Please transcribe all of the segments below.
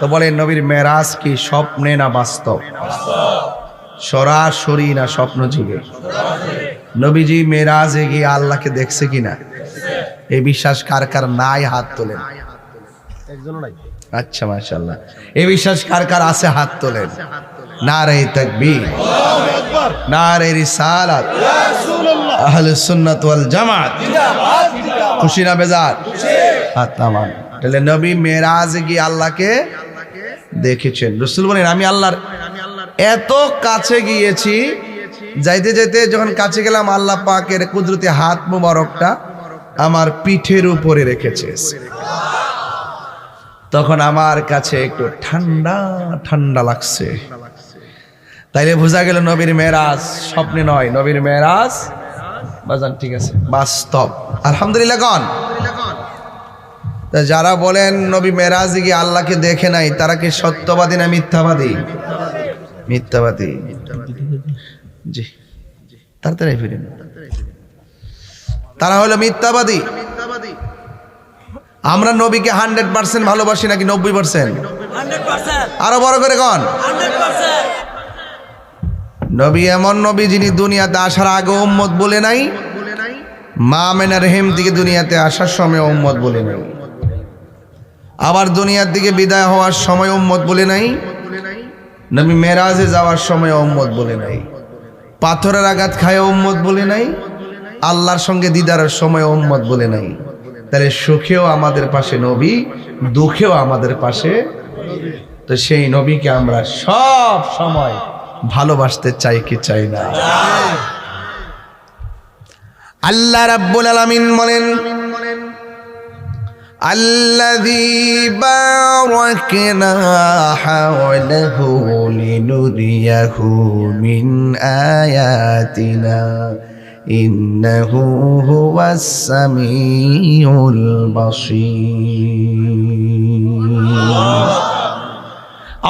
তো বলেন নবীর মেরাজ কি স্বপ্নে না বাস্তব? সরাসরি না স্বপ্ন যুগে? নবীজি মেরাজে গিয়ে আল্লাহকে দেখছে কিনা এই বিশ্বাস কার কার নাই হাত তোলেন। আচ্ছা মাশাআল্লাহ, এই বিশ্বাস কার কার আছে হাত তোলেন। নারে তাকবীর, নারে রিসালাত, আহলে সুন্নাত ওয়াল জামাত, খুশি না বেজার? হাত নামান। তাহলে নবী মেরাজে গিয়ে আল্লাহকে দেখেছেন। রাসূল বলেন আমি আল্লাহর এত কাছে গিয়েছি, যাইতে যাইতে যখন কাছে গেলাম আল্লাহ পাকের কুদরতি হাত মুবারকটা আমার পিঠের উপরে রেখেছে। তখন আমার কাছে একটু ঠান্ডা ঠান্ডা লাগছে। তাইলে বোঝা গেল নবীর মেরাজ স্বপ্নে নয়, নবীর মেরাজ বাজান ঠিক আছে বাস্তব। আলহামদুলিল্লাহ। কোন যারা বলেন নবী মেরাজে গিয়ে আল্লাহকে দেখে নাই তারা কি সত্যবাদী না মিথ্যাবাদী? মিথ্যাবাদী। জি তাড়াতাড়ি ফিরেন, তারা হলো মিথ্যাবাদী। আমরা নবীকে 100% ভালোবাসি নাকি 90%? আরো বড় করে কোন? নবী এমন নবী যিনি দুনিয়াতে আসার আগে উম্মত বলে নাই, মা আমেনার হেম থেকে দুনিয়াতে আসার সময় উম্মত বলে নাই, আবার দুনিয়ার দিকে বিদায় হওয়ার সময় উম্মত বলে নাই, নবী মেরাজে যাওয়ার সময় উম্মত বলে নাই, পাথরের আঘাত খায় উম্মত বলে নাই, আল্লাহর সঙ্গে দিদারের সময় উম্মত বলে নাই। তাহলে সুখেও আমাদের পাশে নবী, দুঃখেও আমাদের পাশে। তো সেই নবীকে আমরা সব সময় ভালোবাসতে চাই কি চাই না? আল্লাহ রাব্বুল আলামিন বলেন আল্লাযী বারাকনা হাওলাহু লিনুরিয়াহু মিন আয়াতিনা ইন্নাহু হুয়াস সামিউল বাসীর।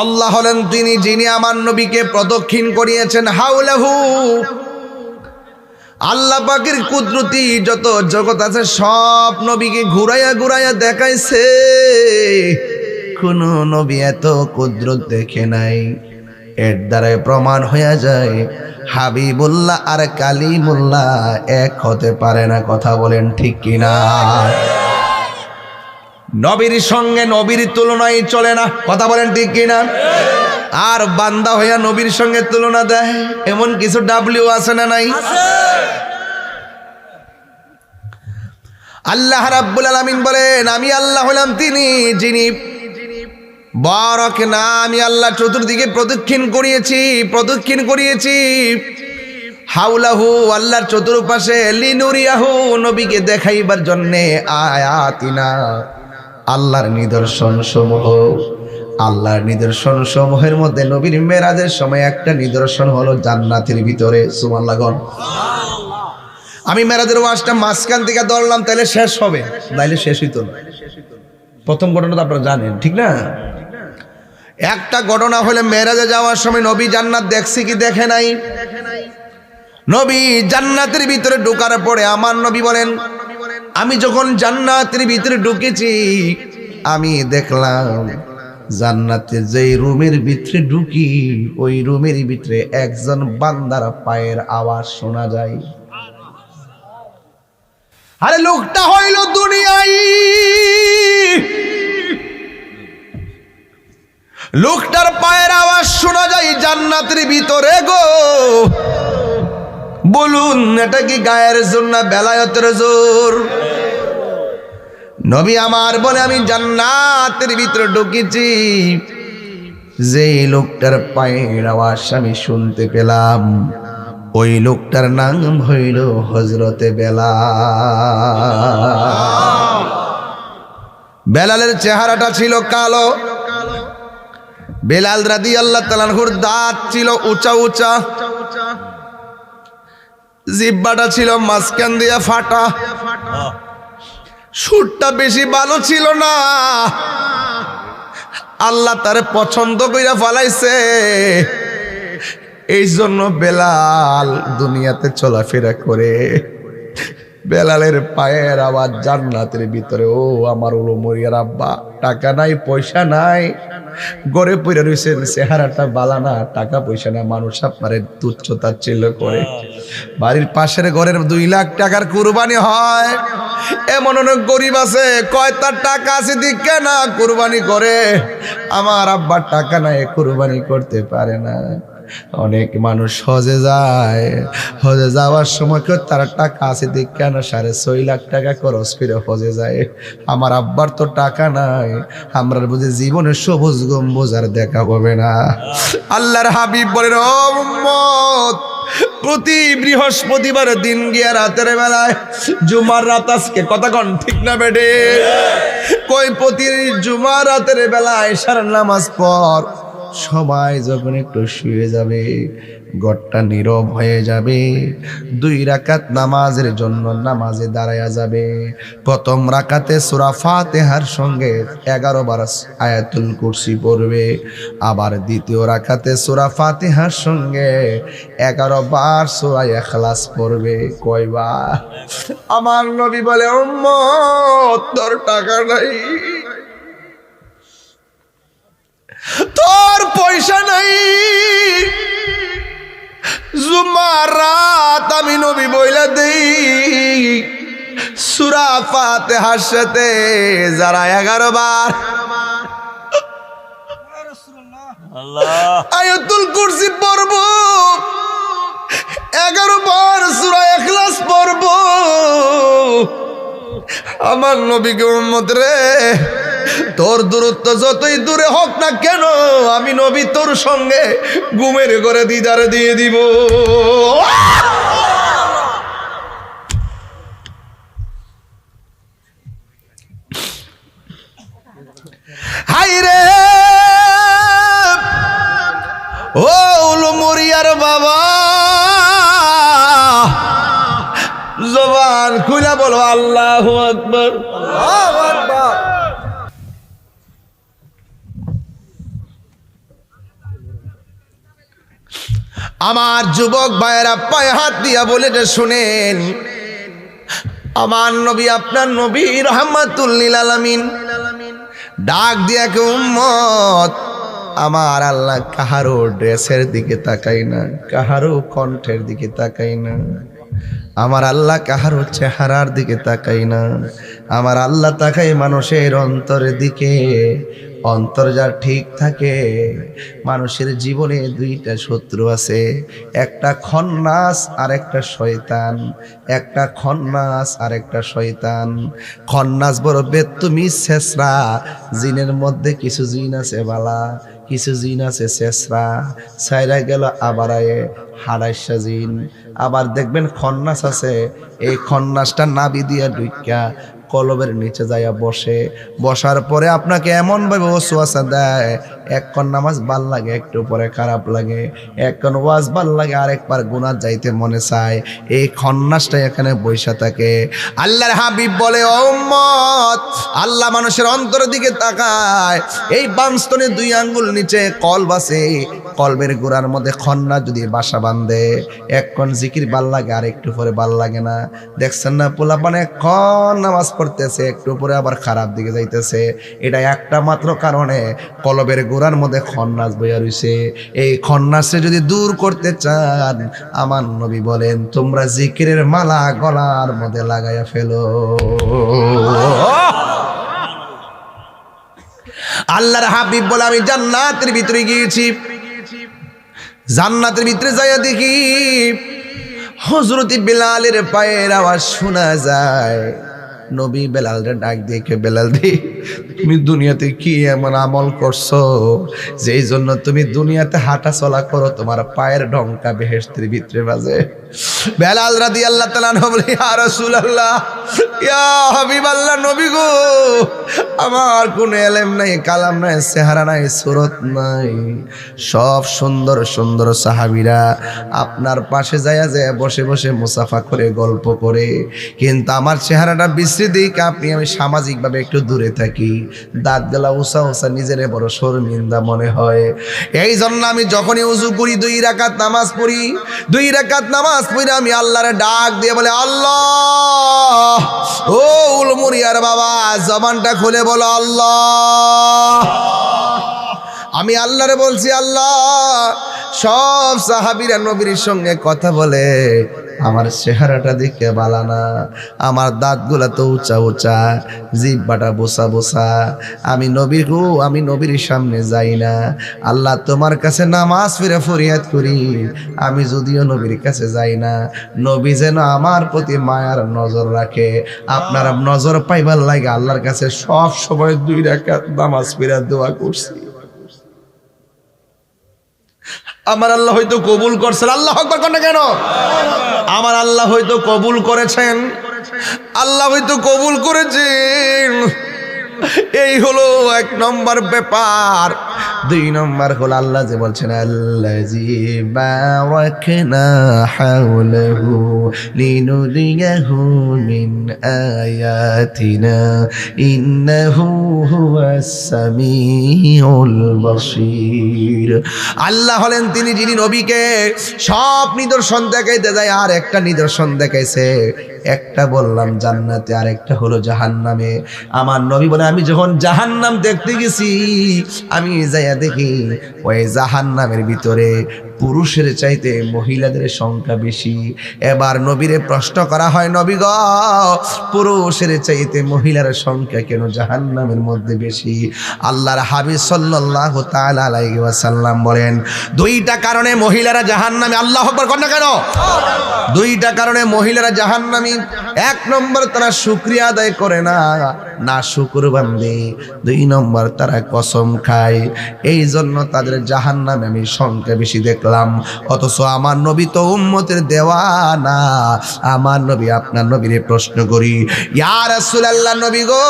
আল্লাহ হলেন তিনি যিনি আমার নবীকে প্রদক্ষিণ করিয়েছেন। হাওলাহু, আল্লাহ পাকের কুদরতি যত জগৎ আছে সব নবীকে ঘুরাইয়া ঘুরাইয়া দেখাইছে। কোন নবী এত কুদরত দেখে নাই। এর দ্বারাই প্রমাণ হয়ে যায় হাবিবুল্লাহ আর কালিমুল্লাহ এক হতে পারে না। কথা বলেন ঠিক কিনা? নবীর সঙ্গে নবীর তুলনায় চলে না। কথা বলেন ঠিক কিনা? আর বান্দা হইয়া নবীর সঙ্গে তুলনা দেয় এমন কিছু ডাব্লিউ আছে না নাই? আল্লাহ রাব্বুল আলামিন বলেন আমি আল্লাহ হলাম তিনি যিনি বারাকনা, আমি আল্লাহ চতুর্দিকে প্রদক্ষিণ করিয়েছি হাওলাহু, আল্লাহর চতুর্পাশে লিনুরিয়াহু, নবীকে দেখাইবার জন্যে আয়াতিনা, আল্লাহর নিদর্শন সমূহ। আল্লাহর নিদর্শন সমূহের মধ্যে নবীর মেরাজের সময় একটা নিদর্শন হলো জান্নাতের ভিতরে। সুবহানাল্লাহ। আমি মেরাজের ওয়াজটা মাঝখান থেকে ধরলাম তাহলে শেষ হবে, নাইলে শেষ হইতো না। প্রথম ঘটনা তো আপনারা জানেন ঠিক না? একটা ঘটনা হলে মেরাজে যাওয়ার সময় নবী জান্নাত দেখছে কি দেখে নাই? নবী জান্নাতের ভিতরে ঢোকার পরে আমার নবী বলেন আমি যখন জান্নাতের ভিতরে ঢুকেছি আমি দেখলাম জান্নাতের যেই রুমের ভিতরে ঢুকি ওই রুমের ভিতরে একজন বান্দার পায়ের আওয়াজ শোনা যায়। আরে লোকটা হইল দুনিয়ায়, লোকটার পায়ের আওয়াজ শোনা যায় জান্নাতের ভিতরে গো। বলুন এটা কি গায়ের জোর না বেলায়েতের জোর? নবী আমার বলে আমি জান্নাতের ভিতরে ঢুকেছি, যেই লোকটার পায়ের আওয়াজ আমি শুনতে পেলাম ওই লোকটার নাম হইল হযরতে বেলাল। বেলালের চেহারাটা ছিল কালো। বেলাল রাদিয়াল্লাহু তাআলা আনহুর দাঁত ছিল উঁচা উঁচা, জিহ্বাটা ছিল মাঝখান দিয়ে ফাটা, সুরটা বেশি ভালো ছিল না। আল্লাহ তারে পছন্দ কইরা ফলাইছে, এই জন্য বেলাল দুনিয়াতে চলাফেরা করে বেলালের পায়ের আওয়াজ জান্নাতের ভিতরে। ও আমার উলো মরিয়ার আব্বা, টাকা নাই পয়সা নাই, গড়ে পড়ে রয়েছেন, চেহারাটা বালানা, টাকা পয়সা না, মানুষ আপনার তুচ্ছ তাচ্ছিল্য করে। বাড়ির পাশের ঘরের 2 লাখ টাকার কুরবানি হয়, এমন অনেক গরিব আছে, কয় তার টাকা আছে দিকে না কুরবানি করে। আমার আব্বার টাকা নাই, কুরবানি করতে পারে না। অনেক মানুষ হজে যায়, হজে যাওয়ার সময় কেউ তার টাকা আছে দিক কেন 6.5 লাখ টাকা খরচ করে হজে যায়। আমার আব্বার তো টাকা নাই, আমরা বুঝি জীবনে সবুজ গম্বুজ আর দেখা হবে না। আল্লাহর হাবিব বলেন, ও উম্মত, প্রতি বৃহস্পতিবার দিন গিয়া রাতের বেলায়, জুমার রাত আজকে, কথা কন ঠিক না বেডে, কই প্রতি জুমার রাতের বেলায় এশার নামাজ পড়, সবাই যখন একটু শুয়ে যাবে, ঘরটা নীরব হয়ে যাবে, 2 রাকাত নামাজের জন্য নামাজে দাঁড়ায়া যাবে। প্রথম রাকাতে সূরা ফাতিহার সঙ্গে 11 বার আয়াতুল কুরসি পড়বে, আবার দ্বিতীয় রাকাতে সূরা ফাতিহার সঙ্গে 11 বার সূরা ইখলাস পড়বে। কয়বার? আমার নবী বলে, উম্মত, তোর টাকা নাই, তোর পয়সা নাই, জুমার রাত আমি নবী বইলা দেই, সূরা ফাতিহার সাথে যারা 11 বার আয়াতুল কুরসি পড়ব, 11 বার সূরা ইখলাস পড়ব, আমার নবীকে উম্মত রে, তোর দূরত্ব যতই দূরে হোক না কেন, আমি নবী তোর সঙ্গে ঘুমের ঘরে দিদার দিয়ে দিব। হাই রে ও উলু মরিয়ার বাবা, জবান খুলে বলো আল্লাহু আকবার, আল্লাহু আকবার। আমার যুবক ভাইয়েরা পায়ে হাত দিয়া বলে যে শুনেন, আমার নবী, আপনার নবী রাহমাতুল লিল আলামিন ডাক দিয়া কে, উম্মত, আমার আল্লাহ কাহারো ড্রেসের দিকে তাকাই না, কাহারো কণ্ঠের দিকে তাকাই না, আমার আল্লাহ কাহারো চেহারার দিকে তাকাই না, আমার আল্লাহ তাকাই মানুষের অন্তরের দিকে। অন্তর যার ঠিক থাকে, মানুষের জীবনে 2টা শত্রু আছে, একটা খন্নাস আর একটা শয়তান, একটা খন্নাস আর একটা শয়তান। খন্নাস বড় বেত্তুমি ছেসরা, জিনের মধ্যে কিছু জিন আছে বালা, কিছু জিন আছে ছেসরা, ছাইরা গেল আবার আয়ে হাড়াইশা জিন। আবার দেখবেন খন্নাস আছে, এই খন্নাসটা নাবি দিয়া ঢুইকা কলবের নিচে যাইয়া বসে, বসার পরে আপনাকে এমন ভাবে ওয়াসওয়াসা দেয়, একক্ষণ নামাজ ভাল লাগে, একটু পরে খারাপ লাগে, একক্ষণ ওয়াজ ভাল লাগে, আরেকবার গুনাহ যাইতে মনে চায়। এই খন্নাসটা এখানে বৈশা থাকে। আল্লাহর হাবিব বলে, ও উম্মত, আল্লাহ মানুষের অন্তরের দিকে তাকায়, এই বামস্তনে 2 আঙ্গুল নিচে কলব আছে, কলবের গোড়ার মধ্যে খন্নাস যদি বাসা বাঁধে, একক্ষণ জিকির ভাল লাগে, আর একটু পরে ভাল লাগে না। দেখছেন না, পোলাপান এখন নামাজ পড়তেছে, একটু পরে আবার খারাপ দিকে যাইতেছে। এটা একটা মাত্র কারণে, কলবের গোড়ার মধ্যে খন্নাস বইয়া রইছে। এই খন্নাসে যদি দূর করতে চান, আমার নবী বলেন, তোমরা জিকিরের মালা গলার মধ্যে লাগাইয়া ফেলো। আল্লাহর হাবিব বলে, আমি জান্নাতের ভিতরে গিয়েছি, জান্নাতের ভিতরে যাইয়া দেখি হযরত বেলালের পায়ের আওয়াজ শোনা যায়। নবী বেলালরে ডাক দিয়ে, বেলাল দি, তুমি দুনিয়াতে কি এমন আমল করছো যেই জন্য তুমি দুনিয়াতে হাঁটা চলা করো, তোমার পায়ের ডঙ্কা বেহেশতের ভিতরে বাজে? বেলাল রাদিয়াল্লাহু তাআলা আনহু বলে, ইয়া রাসূলুল্লাহ, ইয়া হাবিবাল্লাহ, নবী গো, আমার কোনো ইলম নাই, কালাম নাই, চেহারা নাই, সুরত নাই, সব সুন্দর সুন্দর সাহাবীরা আপনার পাশে যায় বসে বসে মুসাফা করে গল্প করে, কিন্তু আমার চেহারাটা বিশ্রী যাচ্ছি দিক আপনি আমি সামাজিকভাবে একটু দূরে থাকি, দাঁত গেলা উষা উষা নিজেরে বড় শর্মিন্দা মনে হয়। এই জন্য আমি যখনই উজু করি 2 রাকাত নামাজ পড়ি, 2 রাকাত নামাজ পড়ে আমি আল্লাহরে ডাক দিয়ে বলে আল্লাহ, ও উলমুরিয়ার বাবা জবানটা খুলে বলো আল্লাহ। আমি আল্লাহরে বলছি আল্লাহ, সব সাহাবীরা নবীর সঙ্গে কথা বলে, আমার চেহারাটা দেখে বালানা, আমার দাঁতগুলা তো উঁচা উঁচা, জিহ্বাটা বোসা বোসা, আমি নবীর সামনে যাই না। আল্লাহ তোমার কাছে নামাজ পড়ে ফরিয়াদ করি, আমি যদিও নবীর কাছে যাই না, নবী যেন আমার প্রতি মায়ার নজর রাখে। আপনারা নজর পাইবার লাগে আল্লাহর কাছে সব সময় 2 রাকাত নামাজ পড়ে দোয়া করছি। আমার আল্লাহ হয়তো কবুল করছেন, আল্লাহ আকবার কোন কেন, আমার আল্লাহ হয়তো কবুল করেছেন, আল্লাহ হয়তো কবুল করেছেন। এই হলো 1 নম্বর ব্যাপার। 2 নম্বর হলো আল্লাহ যে বলছেন আল্লাযী বারাকনা হাওলাহু লিনুরিয়াহু মিন আয়াতিনা ইন্নাহু হুয়াস সামিউল বাসীর। আল্লাহ হলেন তিনি যিনি নবীকে সব নিদর্শন দেখাইতে যায়, আর একটা নিদর্শন দেখাইছে, একটা বললাম জান্নাতে, আর একটা হলো জাহান্নামে। আমার নবী বলে আমি যখন জাহান্নাম দেখতে গেছি, আমি যাইয়া দেখি ওই জাহান্নামের ভিতরে পুরুষের চাইতে মহিলাদের সংখ্যা বেশি। এবার নবীরে প্রশ্ন করা হয়, নবী গো, পুরুষের চাইতে মহিলার সংখ্যা কেন জাহান্নামের মধ্যে বেশি? আল্লাহর হাবিব সাল্লাল্লাহু তাআলা আলাইহি ওয়াসাল্লাম বলেন 2টা কারণে মহিলারা জাহান্নামে। আল্লাহু আকবার কোন কেন? 2টা কারণে মহিলারা জাহান্নামী। 1 নম্বর তারা শুকরিয়া আদায় করে না, না শুকরবান্দি। 2 নম্বর তারা কসম খায়, এই জন্য তাদের জাহান্নামে আমি সংখ্যা বেশি দেখলাম। অথচ আমার নবী তো উম্মতের দেওয়ানা। আমার নবী আপনার নবীরে প্রশ্ন করি, ইয়া রাসূলুল্লাহ নবী গো,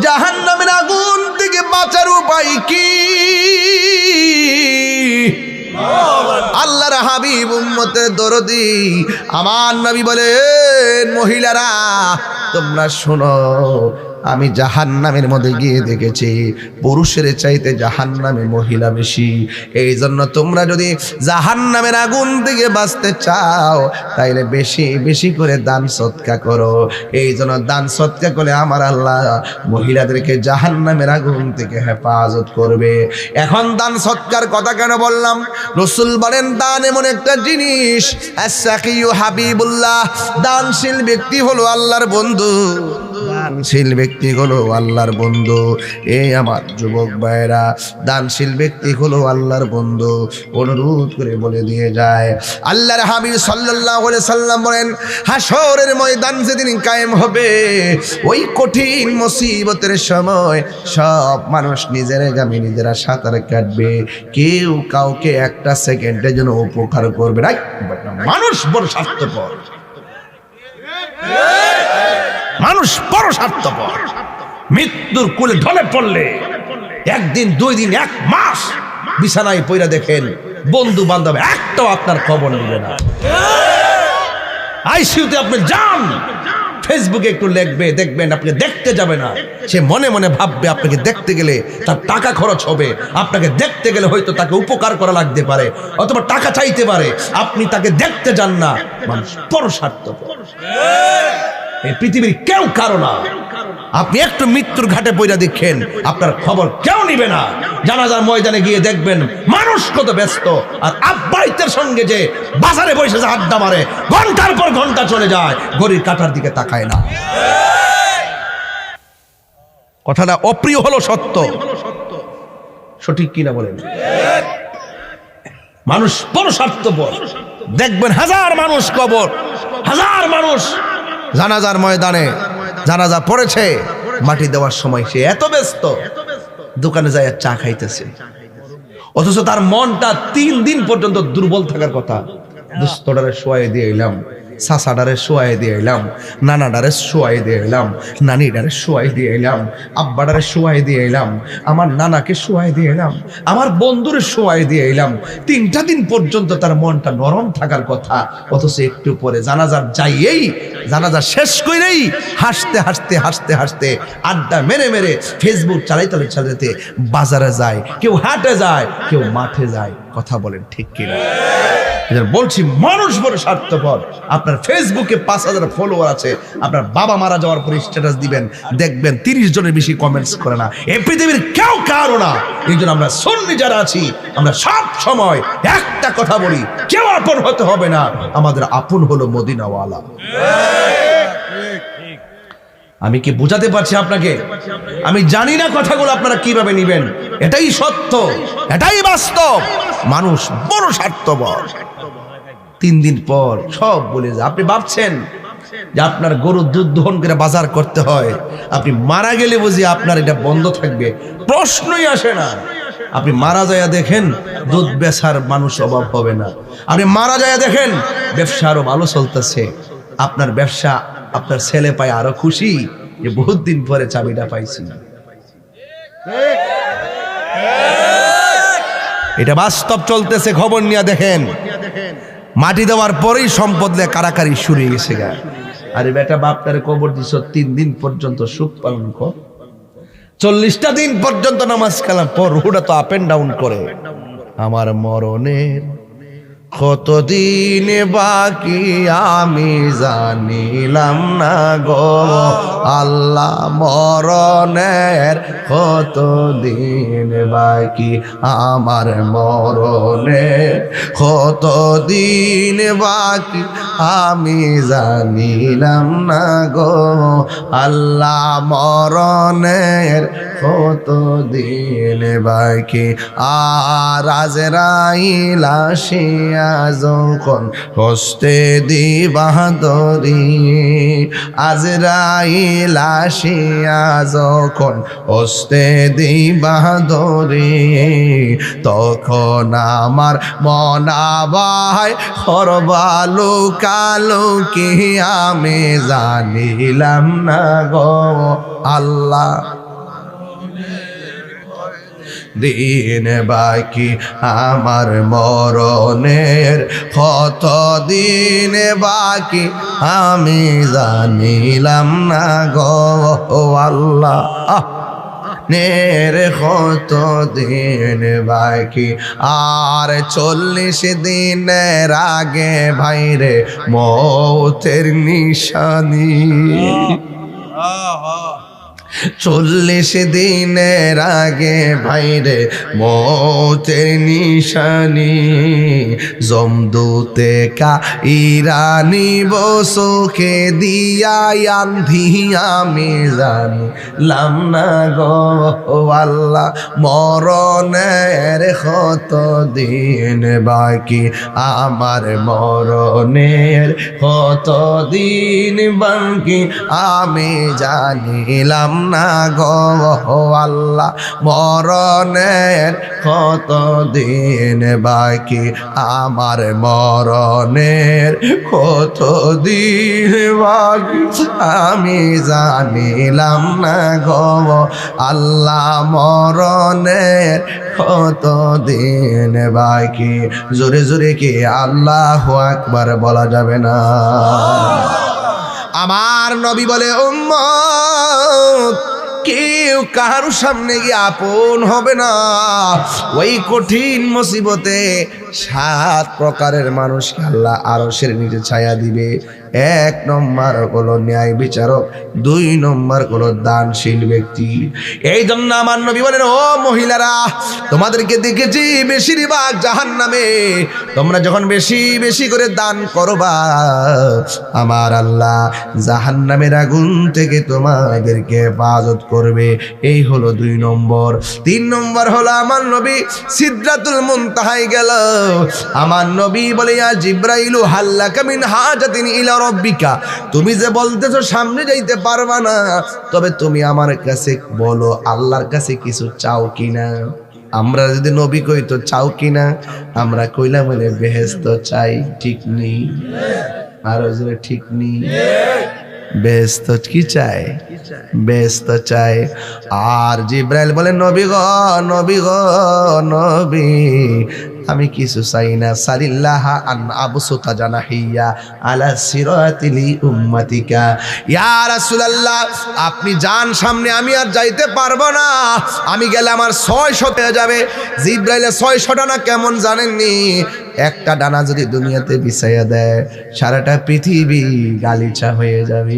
জাহান্নামের আগুন থেকে বাঁচার উপায় কি? আল্লাহর হাবিব উম্মতের দরদি আমার নবী বলেন, মহিলারা তোমরা শোনো, আমি জাহান্নামের মধ্যে গিয়ে দেখেছি পুরুষের চাইতে জাহান্নামে মহিলা বেশি। এই জন্য তোমরা যদি জাহান্নামের আগুন থেকে বাঁচতে চাও তাইলে বেশি বেশি করে দান সদকা করো। এই জন্য দান সদকা করলে আমার আল্লাহ মহিলাদেরকে জাহান্নামের আগুন থেকে হেফাজত করবে। এখন দান সদকার কথা কেন বললাম? রাসূল বলেন দান এমন একটা জিনিস, আস-সাকিয়ু হাবিবুল্লাহ, দানশীল ব্যক্তি হলো আল্লাহর বন্ধু। দানশীল ব্যক্তি হলো আল্লাহর বন্ধু। এই আমার যুবক ভাইরা, দানশীল ব্যক্তি হলো আল্লাহর বন্ধু। অনুরোধ করে বলে দিয়ে যায়, আল্লাহর হাবিব সাল্লাল্লাহু আলাইহি সাল্লাম বলেন, হাসরের ময়দান যেদিন কায়েম হবে, ওই কঠিন মুসিবতের সময় সব মানুষ নিজের গামে নিজেরা সাঁতার কাটবে, কেউ কাউকে একটা সেকেন্ডের জন্য উপকার করবে না। মানুষ বড় স্বার্থপর, মানুষ বড় স্বার্থপর। মৃত্যুর কোলে ঢলে পড়লে 1 দিন 2 দিন 1 মাস বিছানায় পইরা দেখেন, বন্ধু বান্ধব একটাও আপনার খবর নেবে না। আইসিইউতে আপনি যান, ফেসবুকে একটু লিখবে, দেখবেন আপনি দেখতে যাবে না, সে মনে মনে ভাববে আপনাকে দেখতে গেলে তার টাকা খরচ হবে, আপনাকে দেখতে গেলে হয়তো তাকে উপকার করা লাগতে পারে, অথবা টাকা চাইতে পারে, আপনি তাকে দেখতে যান না। মানুষ বড় স্বার্থপর, এই পৃথিবীর কেউ কারো না। আপনি একটু মৃত্যুর ঘাটে পয়রা দেখেন, আপনার খবর কেউ নিবে না। জানাজার ময়দানে গিয়ে দেখবেন মানুষ কত ব্যস্ত, আর আব্বাইতের সঙ্গে যে বাজারে বসে আড্ডা মারে, ঘন্টার পর ঘন্টা চলে যায়, ঘড়ির কাঁটার দিকে তাকায় না। কথাটা অপ্রিয় হলো সত্য, সঠিক কিনা বলেন? মানুষ বড় স্বার্থপর। দেখবেন হাজার মানুষ কবর, হাজার মানুষ জানাজার ময়দানে জানাজা পড়েছে, মাটি দেওয়ার সময় সে এত ব্যস্ত দোকানে যায় চা খাইতেছে, অথচ তার মনটা 3 দিন পর্যন্ত দুর্বল থাকার কথা। দুস্থডারে শোয়াই দিয়ে এলাম, সাসাডারে শোয়াই দিয়ে এলাম, নানাডারে শোয়াই দিয়ে এলাম, নানিডারে শোয়াই দিয়ে এলাম, আব্বাডারে শোয়াই দিয়ে এলাম, আমার নানাকে শোয়াই দিয়ে এলাম, আমার বন্ধুরে শোয়াই দিয়ে এলাম। 3টা দিন পর্যন্ত তার মনটা নরম থাকার কথা, অথচ একটু পরে জানাজার যাইয়েই, জানাজা শেষ করে শেষেই হাসতে হাসতে হাসতে হাসতে আড্ডা মেরে মেরে ফেসবুক চালাইতে বাজারে যায়, কেউ হাটে যায়, কেউ মাঠে যায়। কথা বলেন ঠিক কিনা? বলছি মানুষ বড় স্বার্থপর। আপনার ফেসবুকে 5,000 ফলোয়ার আছে, আপনার বাবা মারা যাওয়ার পর স্ট্যাটাস দিবেন, দেখবেন 30 জনের বেশি কমেন্টস করে না। এই পৃথিবীর কেউ কারো না। এই জন্য আমরা সুন্নি যারা আছি, আমরা সব সময় একটা কথা বলি, কেউ আপন হতে হবে না, আমাদের আপন হলো মদিনাওয়ালা। আমি কি বোঝাতে পারছি আপনাকে? আমি জানি না কথাগুলো আপনারা কিভাবে নিবেন। এটাই সত্য, এটাই বাস্তব। মানুষ বড় স্বার্থপর। 3 দিন পর সব বলে যায়। আপনি ভাবছেন যে আপনার গরুর দুধ দহন করে বাজার করতে হয়, আপনি মারা গেলে বুঝি আপনার এটা বন্ধ থাকবে? প্রশ্নই আসে না। আপনি মারা যায় দেখেন, দুধ বেচার মানুষ অভাব হবে না। আপনি মারা যায় দেখেন, ব্যবসা আরো ভালো চলতেছে। আপনার ব্যবসা, আপনার ছেলে পায় আরো খুশি যে বহুত দিন পরে চাবিটা পাইছি। এটা বাস্তব চলতেছে, খবর নিয়ে দেখেন। মাটি দেওয়ার পরেই সম্পদ নিয়ে কারাকারি শুরু হয়ে গেছে গা। আরে বেটা, বাপটারে কবর দিছ, 3 দিন পর্যন্ত সুখ পালন কর, 40টা দিন পর্যন্ত নামাজ কালাম পর, রুহটা তো আপ এন্ড ডাউন করে। আমার মরণের কতদিন বাকি আমি জানিলাম না গো আল্লাহ, মরণের কতদিন বাকি আমার, মরণের কতদিন বাকি আমি জানিলাম না গো আল্লাহ, মরণের কতদিন বাকি। আর আজরাইল আসিয়া যখন হস্তে দিবা দরি, আজরাইল আসিয়া যখন হস্তে দিবা দরি, তখন আমার মনাবাই হরবালু কালু কি আমি জানিলাম না গো আল্লাহ, দিন বাকি আমার মরণের কত দিন বাকি আমি জানিলাম না গো আল্লাহ, নের কত দিন বাকি। আর 40 দিনের আগে ভাইরে মৌতের নিশানি, 40 দিনের আগে ভাইরে মৌতের নিশানি, জমদূতে কা ইরানি বসুকে দিয়া আন্ধি আমি জানলাম না গো আল্লাহ, মরণের কত দিন বাকি আমার, মরণের কত দিন বাকি আমি জানিলাম না গো আল্লাহ, মরণের কত দিন বাকি আমার, মরণের কত দিন বাকি আমি জানিলাম না গো আল্লাহ, মরণের কত দিন বাকি। জোরে জোরে কি আল্লাহু আকবার বলা যাবে না? আমার নবী বলে, উম্মত কেউ কারোর সামনে গিয়ে আপন হবে না। ওই কঠিন মুসিবতে 7 প্রকারের মানুষকে আল্লাহ আরশের নিচে ছায়া দিবে। 1 নম্বর হলো ন্যায় বিচারক, 2 নম্বর হলো দানশীল ব্যক্তি। এই জন্য আমার নবী বলেন, ও মহিলারা, তোমাদেরকে দেখেছি বেশিরভাগ জাহান্নামে। তোমরা যখন বেশি বেশি করে দান করবা, আমার আল্লাহ জাহান্নামের আগুন থেকে তোমাদেরকে হেফাজত করবে। এই হলো 2 নম্বর। 3 নম্বর হলো আমার নবী সিদরাতুল মুনতাহায় গেল। আমার নবী বলে, ইয়া জিবরাইলু হাল্লাকা মিন হাজাতিন ইলা রব্বিকা, তুমি যে বলতেছো সামনে যাইতে পারবা না, তবে তুমি আমার কাছে বলো আল্লাহর কাছে কিছু চাও কিনা। আমরা যদি নবী কই তো চাও কিনা, আমরা কইলাম বলে বেহেশত চাই, ঠিক নেই? আর যদি ঠিক নেই, বেহেশত কি চাই? বেহেশত চাই। আর জিবরাইল বলে, নবী গো নবী গো নবী, আমি কিছু চাই না, সালিল্লাহা আন আবসুতা জানাহিয়া আলা সিরাতিলি উম্মাতিকা। ইয়া রাসূলুল্লাহ, আপনি যান সামনে, আমি আর যাইতে পারবো না, আমি গেলে আমার 600 হয়ে যাবে। জিবরাইলের 600 ডানা কেমন জানেননি? একটা ডানা যদি দুনিয়াতে বিছাইয়া দেয় সারাটা পৃথিবী গালিচা হয়ে যাবে।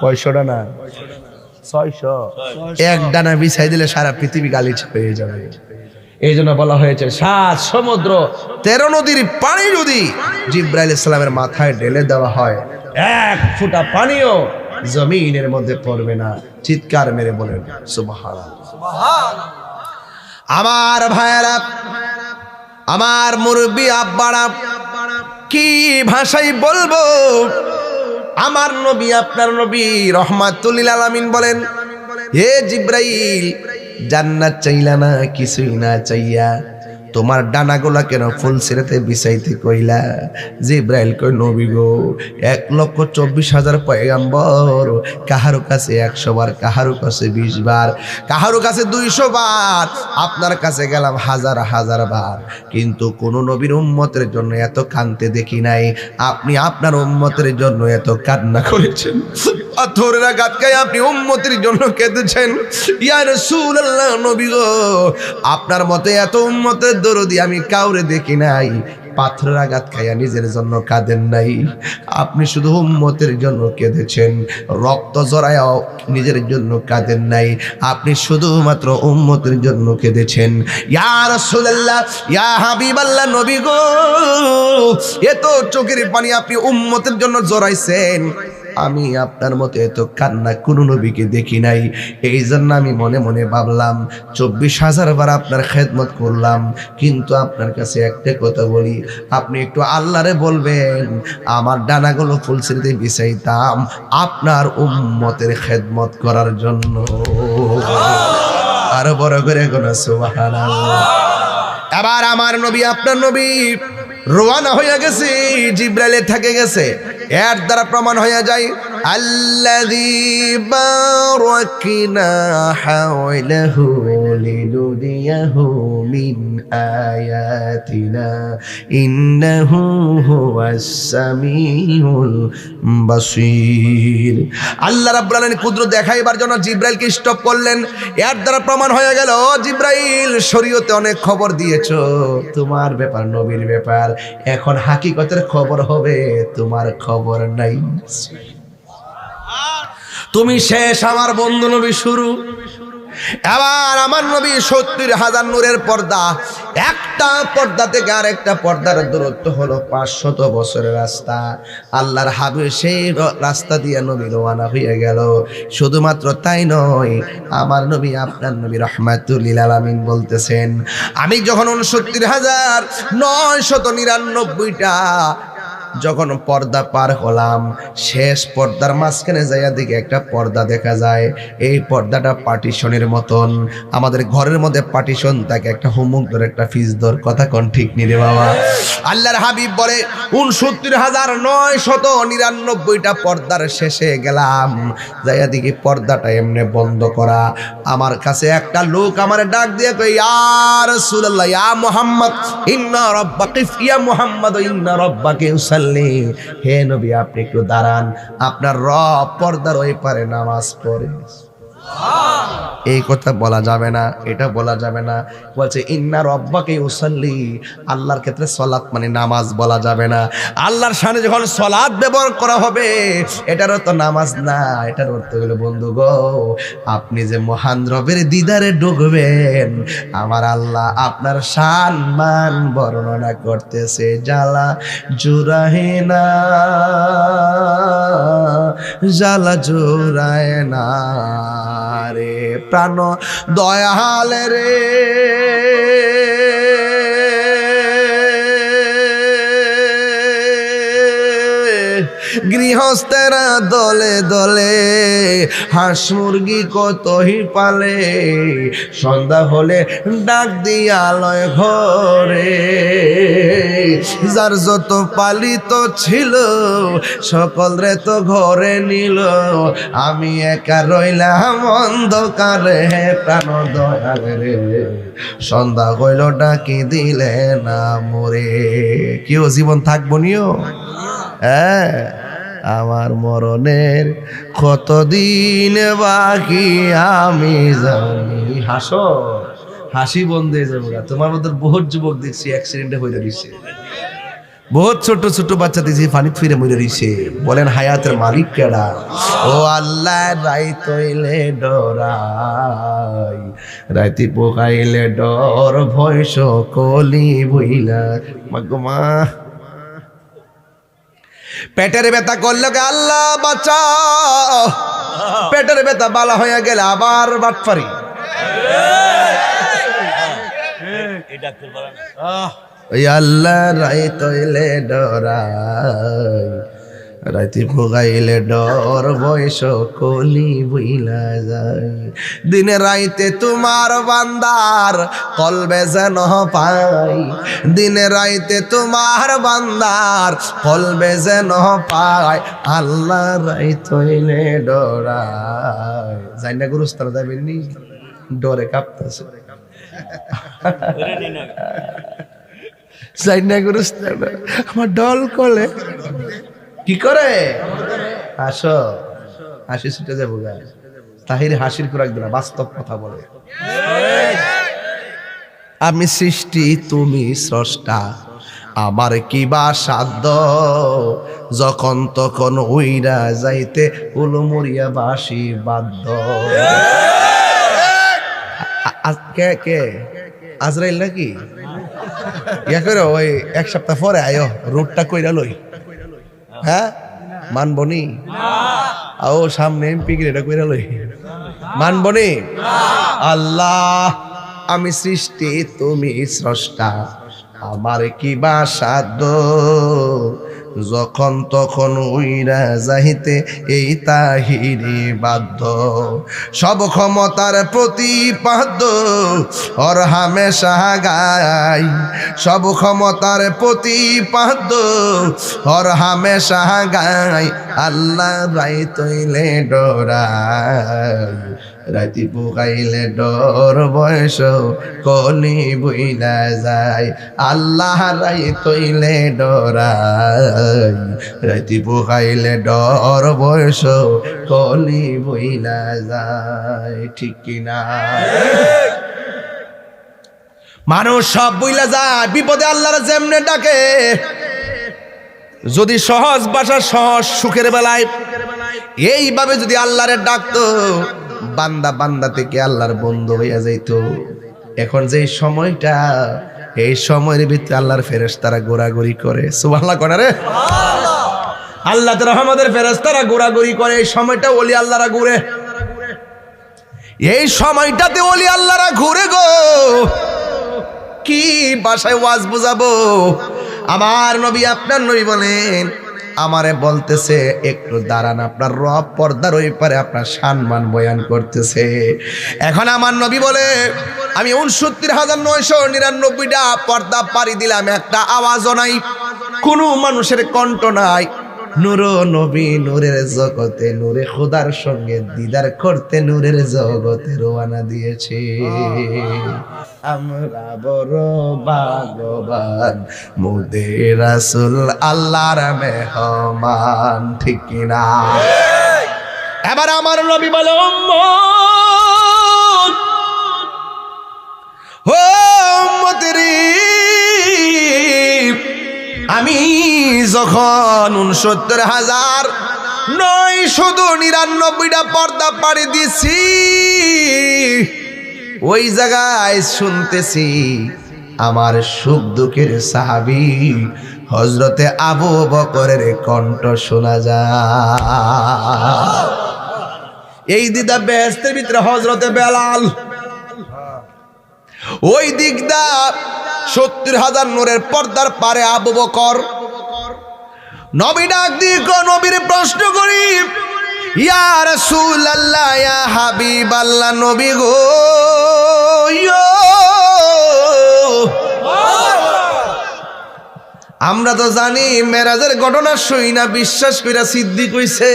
কয়শো ডানা? 600। এক ডানা বিছাই দিলে সারা পৃথিবী গালিচা হয়ে যাবে। এই জন্য বলা হয়েছে 7 সমুদ্র 13 নদীর পানি যদি জিবরাইল ইসলামের মাথায় ঢেলে দেওয়া হয়, 1 ফোঁটা পানিও জমিনের মধ্যে পড়বে না। চিৎকার মেরে বলেন সুবহানাল্লাহ। আমার ভাইয়েরা, আমার মুরব্বি আব্বারা, কি ভাষায় বলবো? আমার নবী, আপনার নবী রহমাতুল লিল আলামিন বলেন, হে জিবরাইল, জান্নাত চাইলা না, কিছুই না চাইয়া তোমার ডানাগুলা কেন ফুলসিরাতে বিছাইতে কইলা? জিবরাইল কই, নবী গো, 1,24,000 পয়গাম্বর, কাহারো কাছে 100 বার, কাহারো কাছে 20 বার, কাহারো কাছে 200 বার, আপনার কাছে গেলাম হাজার হাজার বার, কিন্তু কোন নবীর উম্মতের জন্য এত কাঁদতে দেখি নাই। আপনি আপনার উম্মতের জন্য এত কান্না করেছেন, পাথরের আঘাত খায় আপনি উম্মতের জন্য কেঁদেছেন। ইয়া রাসূলুল্লাহ, নবী গো, আপনার মতে এত উম্মতের দরদি আমি কাউরে দেখি নাই। পাথরের আঘাত খাইয়া নিজের জন্য কাঁদেন নাই, আপনি শুধু উম্মতের জন্য কেঁদেছেন। রক্ত জড়ায়াও নিজের জন্য কাঁদেন নাই, আপনি শুধুমাত্র উম্মতের জন্য কেঁদেছেন। ইয়া রাসূলুল্লাহ, ইয়া হাবিবাল্লাহ, নবী গো, এত চোখের পানি আপনি উম্মতের জন্য জড়াইছেন, আমি আপনার মতো এত কান্না কোন নবীকে দেখি নাই। এই জন্য আমি মনে মনে ভাবলাম 24,000 বার আপনার খেদমত করলাম, কিন্তু আপনার কাছে একটা কথা বলি, আপনি একটু আল্লাহরে বলবেন আমার ডানাগুলো ফুলসিরাতে বিছাইতাম আপনার উম্মতের খেদমত করার জন্য। আরো বড় করে কোন সুবহানাল্লাহ। এবার আমার নবী, আপনার নবী রওনা হয়ে গেছে, জিবরাইল থেকে গেছে, এর দ্বারা প্রমাণ হয়ে যায় আল্লাযী বারাকনা হাওলাহু লিনুরিয়াহু মিন আয়াতিনা ইন্নাহু হুয়াস সামিউল বাসীর। আল্লাহ রাব্বুল আলামিন কুদরত দেখাইবার জন্য জিবরাইলকে স্টপ করলেন। এর দ্বারা প্রমাণ হয়ে গেল, জিবরাইল শরীয়তে অনেক খবর দিয়েছো, তোমার ব্যাপার নবীর ব্যাপার, এখন হাকিকতের খবর হবে, তোমার খবর নাই। তুমি শেষ, আমার বন্ধু নবী শুরু। এবার আমার নবী 70,000 নূরের পর্দা, একটা পর্দা থেকে আর একটা পর্দার দূরত্ব হলো 500 বছরের রাস্তা। আল্লাহর হাবিব সেই রাস্তা দিয়ে নবী রওনা হয়ে গেল। শুধুমাত্র তাই নয়, আমার নবী, আপনার নবী রহমাতুল লিল আলামিন বলতেছেন, আমি যখন 69,999টা যখন পর্দা পার হলাম, শেষ পর্দার মাঝখানে যাইয়া দিকে একটা পর্দা দেখা যায়। এই পর্দাটা পার্টিশনের মতন, আমাদের ঘরের মধ্যে পার্টিশন থাকে, একটা হুমুক ধরে একটা ফিস ধর, কথা কোন ঠিক নি রে বাবা? আল্লাহর হাবিব বলে 69,999টা পর্দার শেষে গেলাম, যাইয়া দিকে পর্দাটা এমনি বন্ধ করা। আমার কাছে একটা লোক আমারে ডাক দিয়ে কই, ইয়া রাসূলুল্লাহ, ইয়া মুহাম্মদ, ইন্না রাব্বাকা, ইয়া মুহাম্মদ ইন্না রাব্বাকা ইউসাল্লি, হে নবী আপনি একটু দাঁড়ান, আপনার রব পর্দার ওই পারে নামাজ পড়ে। এই কথা বলা যাবে না, এটা বলা যাবে না। বলছে ইন্না রাব্বাকা ইউসাল্লি, আল্লাহর ক্ষেত্রে সালাত মানে নামাজ বলা যাবে না। আল্লাহর শানে যখন সালাত ব্যবহার করা হবে, এটার অর্থ নামাজ না, এটার অর্থ হলো বন্ধু গো, আপনি যে মহান রবের দিদারে ঢুকবেন, আমার আল্লাহ আপনার শান মান বর্ণনা করতেছে। জ্বালা জুড়ায় না, জ্বালা জুড়ায় না রে প্রাণ দয়াল রে, গৃহ গৃহস্থেরা দলে দলে হাঁস মুরগি কতই পালে, সন্ধ্যা হলে ডাক দিয়ালয় ঘরে। যার যত পালিত ছিল সকল রে তো ঘরে নিল, আমি একা রইলাম অন্ধকারে প্রাণ দয়াল রে, সন্ধ্যা হইল ডাকি দিলে না মোরে। কেউ জীবন থাকবো নিও, হ্যাঁ আমার মরণের কতদিন বাকি আমি জানি। হাসো, হাসি বন্ধ হয়ে যাবো। তোমার মধ্যে বহুত যুবক দেখছি অ্যাক্সিডেন্টে হয়ে দিছে, বহুত ছোট ছোট বাচ্চা দেখছি পানি ফিরে মরে দিছে। বলেন হায়াতের মালিক কেডা? ও আল্লাহ, রাইত হইলে ডরাই, রাইতে পোকাইলে ডর, ভয় সকলি বইলা। মাগমা পেটের ব্যথা করলো গে আল্লাহ বাঁচাও, পেটের ব্যথা বালা হয়ে গেলে আবার বাটপারি। ওই আল্লাহ রাইত হইলে ডরাই, রাইতে ভোগাইলে ডর, বয়স কলি বইলা যায়। দিনে রাইতে তোমার বান্দার কলবে যেন পাই, দিনে রাইতে তোমার বান্দার কলবে যেন পাই। আল্লাহ রাইত হইলে ডরাই। যাই না গুরুস্থানে যাবেননি, ডরে কাঁপতেছে। যাই না গুরুস্থানে, আমার ডল কলে কি করে? আসো, হাসি ছুটে যাবো গা। তাহির হাসির খোরাক দিনা, বাস্তব কথা বলে। আমি সৃষ্টি, তুমি স্রষ্টা, আমার কি বা সাধ্য, যখন তখন উইরা যাইতে উলুমুরিয়া বাসি বাধ্য। কে কে আজরাইল নাকি? ইয়া করে ওই এক সপ্তাহ পরে আয়ো, রুটটা কইরা লই। হ্যাঁ মানবনি? ও সামনে এমপি এটা কইরা লই, মানবনি? আল্লাহ, আমি সৃষ্টি, তুমি স্রষ্টা, আমার কি বা সাধ্য, যখন তখন উইরা যাইতে এই তাহিরি বাধ্য। সব ক্ষমতার প্রতিপাদ্য ওর হামেশা গাই, সব ক্ষমতার প্রতিপাদ্য ওর হামেশা গাই। আল্লাহ রাইত হইলে ডরাই, রাতি পোকাইলে ডর, বয়স কলি বইলা যায়। আল্লাহ রাইত হইলে ডরাই, রাতি পোকাইলে ডর, বয়স কলি বইলা যায়। ঠিক কিনা? মানুষ সব বইলা যায়, বিপদে আল্লাহর যেমনে ডাকে। যদি সহজ ভাষা, সহজ সুখের বেলায় এইভাবে যদি আল্লাহরে ডাকতো, বান্দা বান্দা থেকে আল্লাহর বন্ধু হইয়া যাইতো। এখন যে সময়টা, এই সময়ের ভিতরে আল্লাহর ফেরেশতারা ঘোরাঘুরি করে। সুবহানাল্লাহ কোন রে? আল্লাহ তাআলা রহমতের ফেরেশতারা ঘোরাঘুরি করে। এই সময়টা ওলি আল্লাহরা ঘুরে, এই সময়টাতে ওলি আল্লাহরা ঘুরে গো। কি ভাষায় ওয়াজ বুঝাবো? আমার নবী, আপনার নবী বলেন, আমারে বলতেছে একটু দাঁড়ান, আপনার রব পর্দার ওই পারে আপনার সম্মান বয়ান করতেছে। এখন আমার নবী বলে, আমি ৬৯,৯৯৯টা পর্দা পাড়ি দিলাম, একটা আওয়াজও নাই, কোনো মানুষের কণ্ঠ নাই। নূর নবী নূরের জগতে, নূরে খোদার সঙ্গে দিদার করতে নূরের জগতে রওনা দিয়েছে। আমরা বড় ভাগ্যবান, মুদের রাসূল আল্লাহর মেহমান। ঠিক কিনা? এবার আমার নবী বলে, উম্মত, ও উম্মতেরি, আমি যখন ৬৯,০০০ নয়, শুধু ৯৯টা পর্দা পাড়ি দিছি, ওই জায়গায় শুনতেছি আমার সুখ দুঃখের সাহাবী হযরতে আবু বকরের কণ্ঠ শোনা যায়। এই দিদা বেহেশতের ভিতরে হযরতে বেলাল, ওই দিকদা ৭০,০০০ নূরের পর্দার পারে আবু বকর, নবী ডাক দিয়ে নবীর প্রশ্ন করি, ইয়া রাসূলুল্লাহ ইয়া হাবিবাল্লাহ, নবী গো, আমরা তো জানি মেরাজের ঘটনা শুই না বিশ্বাস কইরা সিদ্দিক হইছে,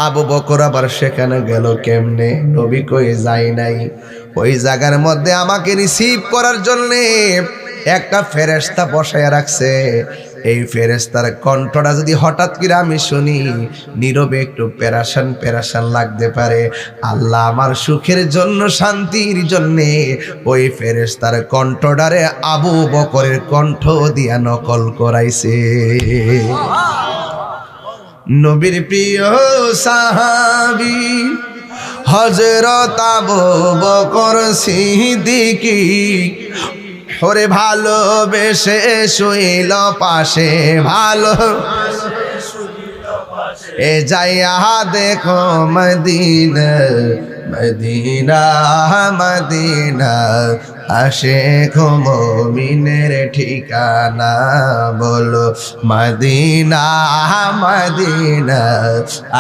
আবু বকর আবার সেখানে গেল কেমনে? নবী কই যাই নাই। ওই জায়গার মধ্যে আমাকে রিসিভ করার জন্য একটা ফেরেশতা বসায় রাখছে। এই ফেরেশতার কণ্ঠটা যদি হঠাৎ করে আমি শুনি, নীরবে একটু পেরেশান পেরেশান লাগতে পারে। আল্লাহ আমার সুখের জন্য, শান্তির জন্য ওই ফেরেশতার কণ্ঠটারে আবু বকরের কণ্ঠ দিয়া নকল করাইছে। নবীর প্রিয় সাহাবী হযরত আবু বকর সিদ্দিকী ওরে ভালোবেসে শুইল পাশে, ভালো এ যাইয়া দেখো মদিনা মদিনা মদিনা, আশিক মুমিনের ঠিকানা, বলো মদিনা মদিনা,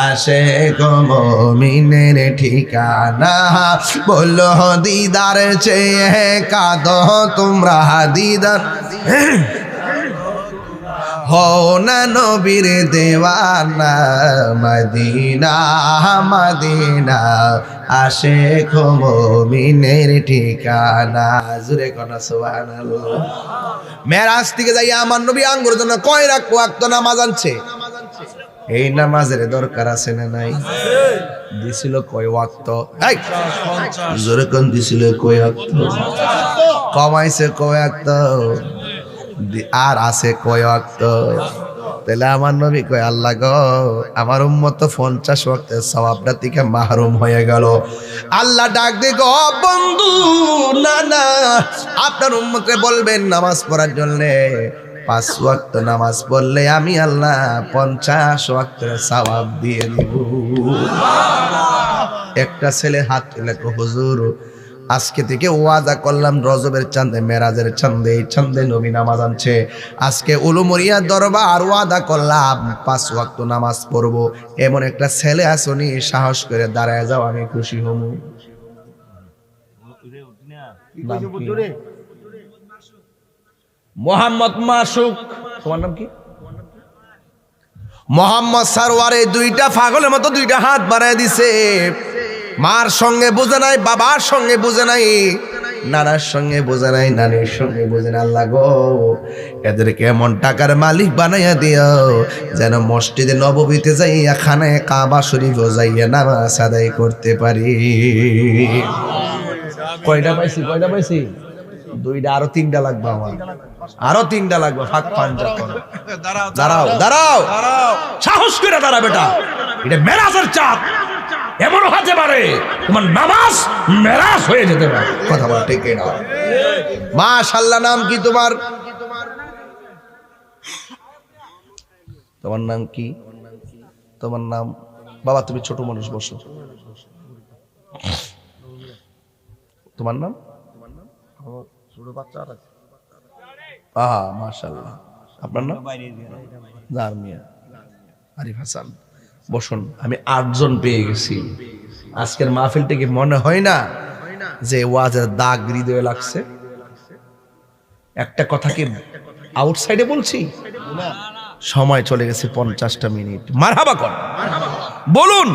আশিক মুমিনের ঠিকানা, বলো দিদার চেয়ে কাঁদো তোমরা, দিদার হও না নবীর দেওয়ানা, মদিনা মদিনা, আশিক মুমিনের ঠিকানা। জোরে কোনা সুবহানাল্লাহ। মেরাজ থেকে যাই আমার নবী আঙ্গুর জন্য কয় ওয়াক্ত নামাজ আনছে। এই নামাজের দরকার আছে না নাই? দিছিল কয় ওয়াক্ত? এই জোরে কোন দিছিল কয় ওয়াক্ত? কমাইছে কয় ওয়াক্ত? আর আছে কয় ওয়াক্ত? তাহলে আমার নবী কয়, আল্লাহ গো, আমার উম্মত 50 ওয়াক্তের সওয়াবটা থেকে মাহরুম হয়ে গেল। আল্লাহ ডাক দিয়ে গো, বন্ধু না না, আপনার উম্মতকে বলবেন নামাজ পড়ার জন্য। 5 ওয়াক্ত নামাজ পড়লে আমি আল্লাহ 50 ওয়াক্তের সওয়াব দিয়ে দিব। একটা ছেলে হাত তুলে কো, হুজুর আজকে থেকে ওয়াদা করলাম রজবের চাঁদে, মেরাজের চাঁদে, এই চাঁদে নবী নামাজ আনছে। আজকে উলুমরিয়া দরবার ওয়াদা করলাম 5 ওয়াক্ত নামাজ পড়বো। এমন একটা ছেলে আসনি, সাহস করে দাঁড়ায় যাও, আমি খুশি হব। মোহাম্মদ মাসুক, তোমার নাম কি? মোহাম্মদ সারওয়ারে দুইটা পাগলের মতো দুইটা হাত বাড়ায় দিছে। মার সঙ্গে বুঝে নাই, বাবার সঙ্গে বুঝে নাই, নানার সঙ্গে বুঝে নাই, নানির সঙ্গে বুঝে না। আল্লাহ গো, এদেরকে এমন টাকার মালিক বানাইয়া দিও যেন মসজিদে নববীতে যাইয়া, খানায় কাবা শরীফও যাইয়া নামাজ আদায় করতে পারি। কয়টা পাইছি? কয়টা পাইছি? 2টা, আরো 3টা লাগবে আমার, আরো 3টা লাগবে। ফাঁক পাঞ্জা করো, দাঁড়াও দাঁড়াও, সাহস করে দাঁড়া বেটা, এটা মেরাজের চাঁদ। এমন হতে পারে তোমার নামাজ মেরাজ হয়ে যেতে পারে। কথা বল ঠিক না? মাশাআল্লাহ। নাম কি তোমার? তোমার নাম কি? তোমার নাম? বাবা তুমি ছোট মানুষ, বসো। তোমার নাম? ছোট বাচ্চা আছে। আহা মাশাআল্লাহ। আপনার নাম? জারমিয়া আরিফ হাসান। বসুন। আমি 8 জন পেয়ে গেছি। আজকের মাহফিলটা কি মনে হয় না যে ওয়াজের দাগ হৃদয়ে লাগছে? একটা কথা কি আউটসাইডে বলছি? সময় চলে গেছে 50টা মিনিট। মারহাবা কর, বলুন।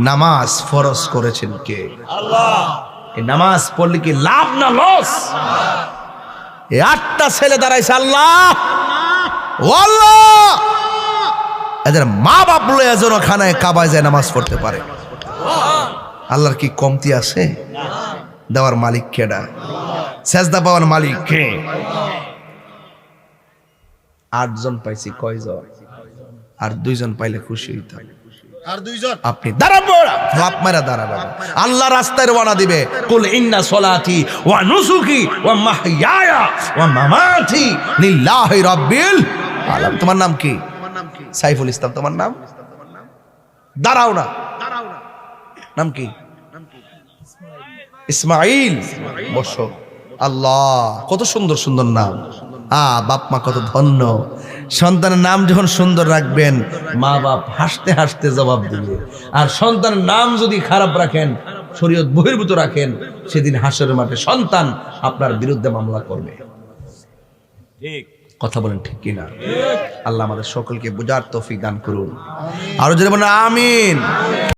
নামাজ ফরজ করেছেন কে? আল্লাহ। এই নামাজ পড়লে কি লাভ না লস? এই 8টা ছেলে দাঁড়াইছে, আল্লাহ ও আল্লাহ, এদের মা বাপ লয়ে যেন খানায় কাবায় যায় নামাজ পড়তে পারে। আল্লাহর কি কমতি আছে? দেওয়ার মালিক কেডা? সেজদা পাওয়ার মালিক কে? 8 জন পাইছি, কয়জন? আর 2 জন পাইলে খুশি হইতাম। আর 2 জন আপনি দাঁড়াবো, বাপ মারা দাঁড়াবো। আল্লাহ রাস্তায় রওনা দিবে। কুল ইন্না সলাতি ওয়া নুসুকি ওয়া মাহইয়ায়া ওয়া মামাতি লিল্লাহি রাব্বিল আলামিন। তোমার নাম কি? সাইফুল ইসলাম। তোমার নাম? দাঁড়াও না, নাম কি? ইসমাইল। বসো। আল্লাহ, কত সুন্দর সুন্দর নাম। বাপ মা কত ধন্য। সন্তানের নাম যখন সুন্দর রাখবেন, মা বাপ হাসতে হাসতে জবাব দিবে। আর সন্তানের নাম যদি খারাপ রাখেন, শরীয়ত বহির্ভূত রাখেন, সেদিন হাসরের মাঠে সন্তান আপনার বিরুদ্ধে মামলা করবে। ঠিক কথা বলেন, ঠিক কিনা? আল্লাহ আমাদের সকলকে বুঝার তৌফিক দান করুন। আরো জোরে বলেন আমিন।